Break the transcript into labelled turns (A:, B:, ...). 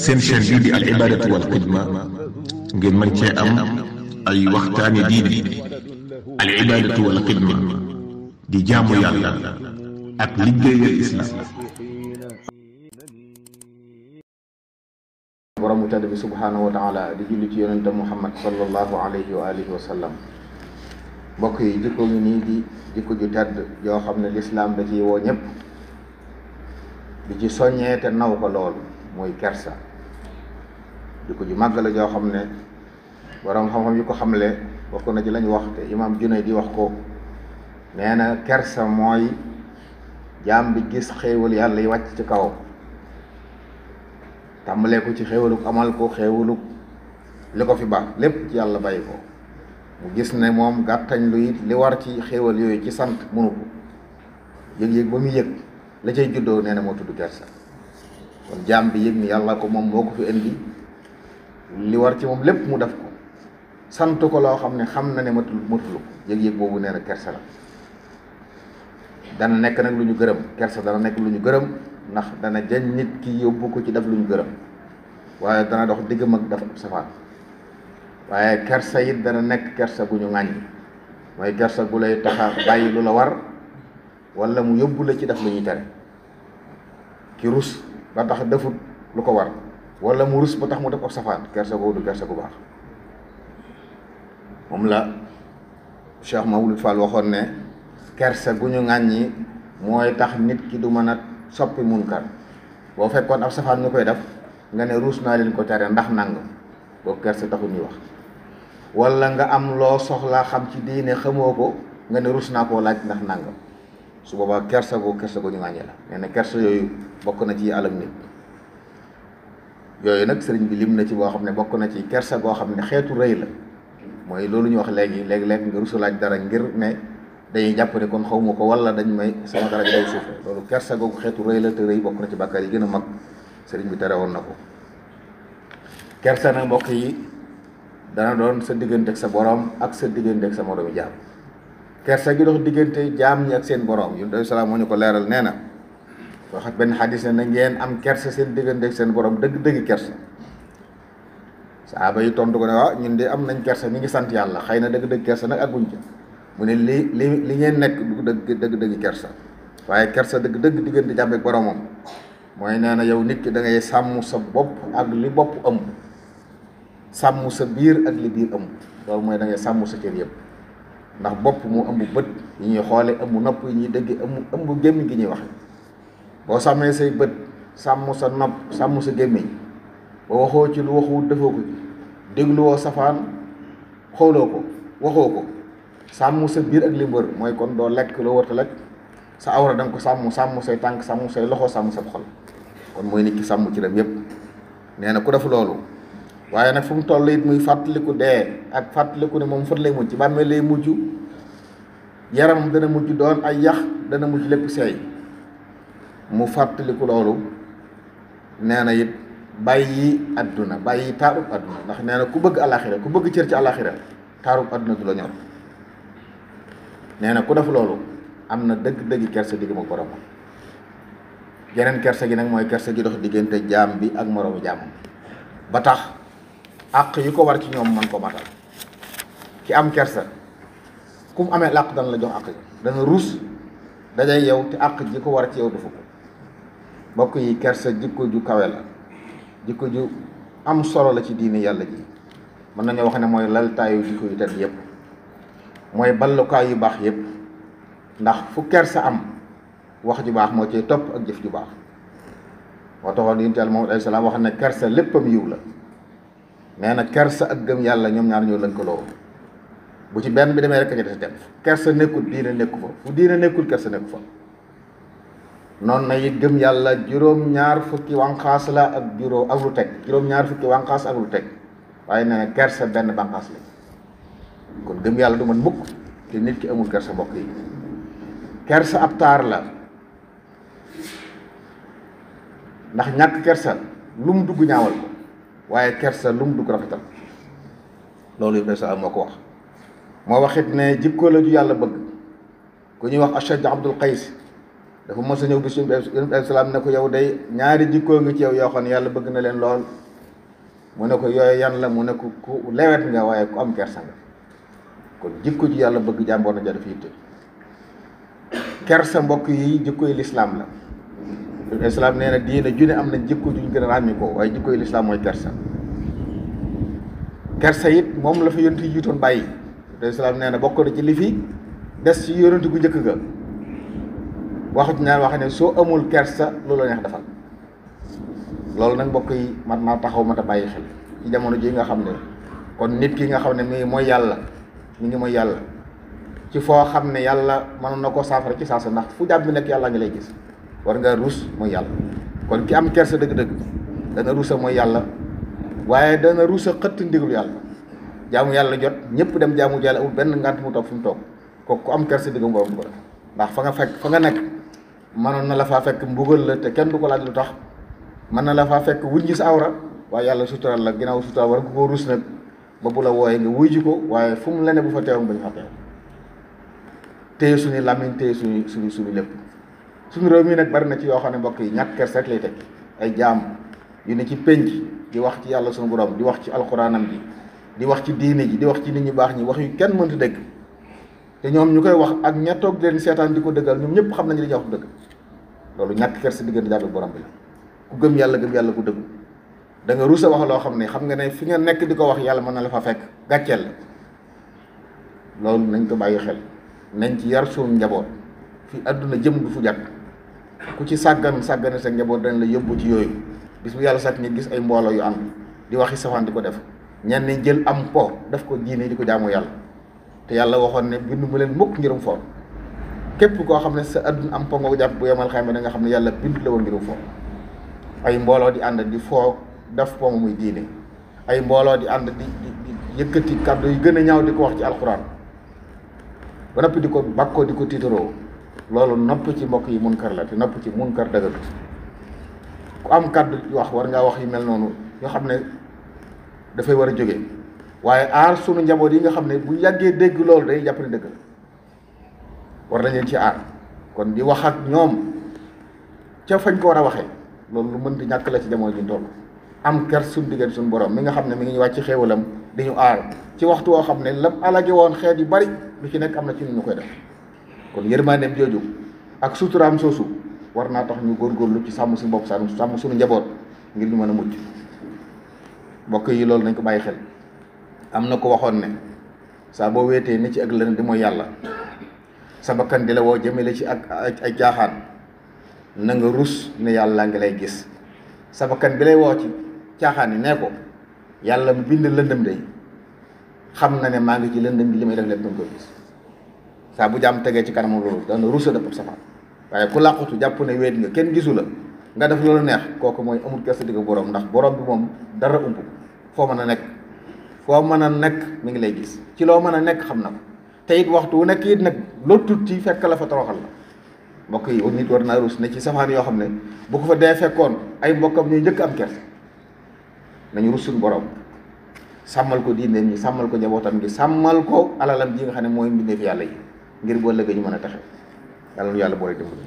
A: seen chaîne bii di al ibadatu wal xidma ngeen mën cee am ay waxtaani diine al ibadatu wal xidma di jaamu yàlla ak liggéeyal islam.
B: borom tedd bi subhaanahu wa taala di julli ci yonente Muhammad sallallahu alayhi wa alihi wa sallam. mbokk yi jikko ngi nii di jikko ju tedd joo xam ne lislaam da ciy woo ñëpp di ci soññee te naw ko lool mooy kersa. jikko ju màgg la joo xam ne borom xam-xam yi ko xamle bokk na ci lañ wax te imaam Junayd di wax ko nee na kersa mooy jaam bi gis xéewal yàlla yi wàcc ci kawam tàmbalee ko ci xéewaluk amal ko xéewaluk li ko fi baax lépp ci yàlla bàyyi ko mu gis ne moom gàttañ lu it li war ci xéewal yooyu ci sant mënu ko yëg-yëg ba muy yëg la cay juddoo nee na moo tudd kersa. kon jaam bi yëg ni yàlla ko moom moo ko fi indi li war ci moom lépp mu def ko sant ko loo xam ne xam na ne matul ko yëg-yëg boobu nee na kersa la. dana nekk nag lu ñu gërëm kersa dana nekk lu ñu gërëm ndax dana jañ nit ki yóbbu ko ci def lu ñu gërëm waaye dana dox diggam ak def ab safaan. waaye kersa it dana nekk kersa gu ñu ŋàññ mooy kersa gu lay taxa bàyyi lu la war wala mu yóbbu la ci def lu ñuy tere. ki rus ba tax defut lu ko war wala mu rus ba tax mu def ab safaan kersa googu du kersa gu baax. moom la Cheikh Mawlud Fall waxoon ne kersa gu ñu ŋàññi mooy tax nit ki du mën a soppi munkar. boo fekkoon ab safaan ñu koy def nga ne ruus naa leen ko tere ndax nangam boobu kersa taxul ñuy wax. wala nga am loo soxlaa xam ci diine xamoo ko nga ne rus naa koo laaj ndax nangam su boobaa kersa gu ñu ŋàññi la. nee na kersa yooyu bokk na ci alam nit yooyu nag sëriñ bi lim na ci boo xam ne bokk na ci kersa goo xam ne xeetu rëy la mooy loolu ñu wax léegi-léeg nga rusu laaj dara ngir ne dañuy jàpp ne kon xaw ma ko wala dañ may sama dara ji day suufe loolu kersa googu xeetu rëy la te rëy bokk na ci bàkkaar yi gën a mag sëriñ bi tere woon na ko. kersa nag mbokk yi dana doon sa diggante ak sa borom ak sa diggante ak sa moroomi jaam. kersa gi dox diggante jaam ñi ak seen borom yu doy salaam moo ñu ko leeral nee na wax ak benn xadis ne na ngeen am kersa seen diggante ak seen borom dëgg-dëgg kersa. saaba yi tontu ko ne waaw ñun de am nañ kersa mi ngi sant yàlla xëy na dëgg-dëgg kersa nag ak buñ ca mu ne li ngeen nekk du dëgg-dëgg kersa waaye kersa dëgg-dëgg diggante jaam ak boromam mooy nee na yow nit ki da ngay sàmm sa bopp ak li bopp ëmb sàmm sa biir ak li biir ëmb loolu mooy da ngay sàmm sa cër yëpp ndax bopp mu ëmb bët yi ñuy xoole ëmb nopp yi ñuy dégg ëmb gémmiñ gi ñuy waxe boo sàmmee say bët sàmm sa nopp sàmm sa gémmiñ ba waxoo ci lu waxuwut defoo ko ci dégluwoo safaan xooloo ko waxoo ko sàmm sa biir ak li mbër mooy kon doo lekk loo warta lekk sa awra da nga ko sàmm say tànk sàmm say loxo sàmm sa xol kon mooy nit ki sàmm ci dem yëpp. nee na ku def loolu waaye nag fu mu toll it muy fàttaliku dee ak fàttaliku ne moom fan lay mujj ci bàmmeel lay mujj yaram dana mujj doon ay yax dana mujj lépp seey mu fàttaliku loolu nee na it bàyyi adduna bàyyi taarub adduna ndax nee na ku bëgg alaxira ku bëgg cër ci alaxira taarub adduna du la ñor. nee na ku def loolu am na dëgg-dëgg kersa digg ma borom. geneen kersa gi nag mooy kersa gi dox diggante jaam bi ak moroomu jaamam ba tax àq yi ko war ci ñoom man ko matal. ki am kersa ku mu amee làq dana la jox àq yi dana rus dajay yow te àq ji ko war ci yow du fukk. mbokk yi kersa jikko ju kawe la jikko ju am solo la ci diine yàlla ji mën nañoo wax ne mooy laltaayu jikko yu tedd yëpp mooy ballukaay yu baax yëpp ndax fu kersa am wax ju baax moo cay topp ak jëf ju baax. moo taxoon yonent Yàlla Muhammad alayhi salaam wax ne kersa léppam yiw la. nee na kersa ak gëm yàlla ñoom ñaar ñoo lëkkaloo bu ci benn bi demee rek a ca des dem kersa nekkul diine nekku fa fu diine nekkul kersa nekku fa. noonu na it gëm yàlla juróom-ñaar fukki wànqaas la ak lu teg juróom-ñaar fukki wànqaas ak lu teg waaye nee na kersa benn wànqaas la kon gëm yàlla du man mukk te nit ki amul kersa mbokk yi. kersa ab taar la ndax ñàkk kersa lu mu dugg ñaawal ko waaye kersa lu mu dugg rafetal loolu yëpp sa moo ko wax. moo waxit ne jikko la ju yàlla bëgg ku ñuy wax Ashaj Abdul Qays dafa mos a ñëw bis yonent bi salaam ne ko yow day ñaari jikkoo ngi ci yow yoo xam ne yàlla bëgg na leen lool. mu ne ko yooyu yan la mu ne ko ku lewet nga waaye ku am kersa nga. kon jikko ji yàlla bëgg jàmboor na ja def yitte. kersa mbokk yi jikkoy lislaam la. islaam nee na diine ju ne am na jikko juñ gën a ràññi ko waaye jikkoy lislaam mooy kersa. kersa it moom la fa yonent yi jiitoon bàyyi. islaam nee na bokk na ci li fi des ci yonent gu njëkk ga waxut ñaan wax ne soo amul kersa loolu neex defal. loolu nag mbokk yi man maa taxaw ma ta bàyyi xel ci jamono ji nga xam ne kon nit ki nga xam ne mi ngi mooy yàlla ci foo xam ne yàlla mënoon na koo saafara ci saasa ndax fu jàmm bi nekk yàlla ngi lay gis war nga ruus mooy yàlla. kon ki am kersa dëgg-dëgg dana ruusa mooy yàlla waaye dana ruusa xëtt ndigalu yàlla jaamu yàlla jot ñëpp dem jaamu yàlla amul benn ngant mu toog fi mu toog kooku ku am kersa digg borom ko def ndax fa nga nekk mënoon na la faa fekk mbugal la te kenn du ko laaj lu tax. mën na la faa fekk wuñ gis awra waaye yàlla sutural la ginnaaw sutural war nga koo rus nag ba bu la wooyee nga wuy ji ko waaye fu mu la ne bu fa teewam ba ñu fa teew téye suñu làmmiñ téye suñu lépp. suñu réew mi nag bari na ci yoo xam ne mbokk yi ñàkk kersa rek lay teg ay jaam yu ne ci pénc di wax ci yàlla suñu borom di wax ci alxuraanam bi di wax ci diine ji di wax ci nit ñu baax ñi wax yu kenn mënta dégg te ñoom ñu koy wax ak ña toog leen seetaan di ko dëggal ñoom ñëpp xam nañu li ñuy wax dëgg loolu ñàkk kersa diggante jàpp borom bi la. ku gëm yàlla ku dëgg da nga rusa wax loo xam ne xam nga ne fi nga nekk di ko wax yàlla mën na la fa fekk gàcceel la loolu nañ ko bàyyi xel nañ ci yar suñu njaboot fi àdduna jëm du fu jàkk ku ci sàggane sa njaboot dañ la yóbbu ci yooyu bis bu yàlla sàkk nga gis ay mbooloo yu ànd di waxi safaan di ko def ñenn ñi jël am po daf ko diine di ko jaamu yàlla te yàlla waxoon ne bindu mu leen mukk ngirum fo képp koo xam ne sa àdduna am po nga ko jàpp bu yemal xayma da nga xam ne yàlla bindu la woon ngirum fo ay mbooloo di ànd di foo def po muy diine ay mbooloo di ànd di yëkkati kàddu yu gën a ñaaw di ko wax ci alxuraan ba noppi di ko bàkkoo di ko tiitaroo loolu nopp ci mbokk yi munkar la te nopp ci munkar dëgg ku am kàddu wax war ngaa wax yu mel noonu yoo xam ne dafay war a jóge waaye aar sunu njaboot yi nga xam ne bu yàggee dégg loolu day jàpp ne dëgg la war nañ leen ci aar kon di wax ak ñoom ca fañ ko war a waxee loolu lu mën di ñàkk la ci jamono ji toll am ker suñu diggante suñu borom mi nga xam ne mi ngi ñu wàcc xéewalam di ñu aar ci waxtu woo xam ne lam alage woon xeet yu bari lu ci nekk am na ci ñu koy def kon yërmandeem jooju ak suturaam soosu war naa tax ñu góorgóorlu ci sàmm suñu bopp sàmm suñu njaboot ngir ñu mën a mucc mbokk yi loolu nañ ko bàyyi xel. am na ko waxoon ne saa boo weetee ni ci ak lënd di mooy yàlla sa bakkan di la woo jëmale ci ak ay jaaxaan na nga rus ne yàlla ngi lay gis sa bakkan bi lay woo ci caaxaan yi nee ko yàlla mu bind lëndëm day xam na ne maa ngi ci lëndëm gi li may def lépp nga koy gis saa bu jàmm tegee ci kanam loolu dana rusa dëpp safaan waaye ku làqutu jàpp ne weet nga kenn gisu la nga def loolu neex kooku mooy amul kersa digg borom ndax borom bi moom dara ump foo mën a nekk mi ngi lay gis ci loo mën a nekk xam na ko te it waxtu wu nekk it nag lottut ci fekk la fa toroxal la mbokk yi nit war naa rus ne ci safaan yoo xam ne bu ko fa dee fekkoon ay mbokkam ñuy njëkk am kersa nañu rus suñu borom sàmmal ko diineem ñi sàmmal ko njabootam gi sàmmal ko alalam ji nga xam ne mooy mbindeef yàlla yi ngir boo lëgg ñu mën a taxe yàlla nu yàlla boole dimbali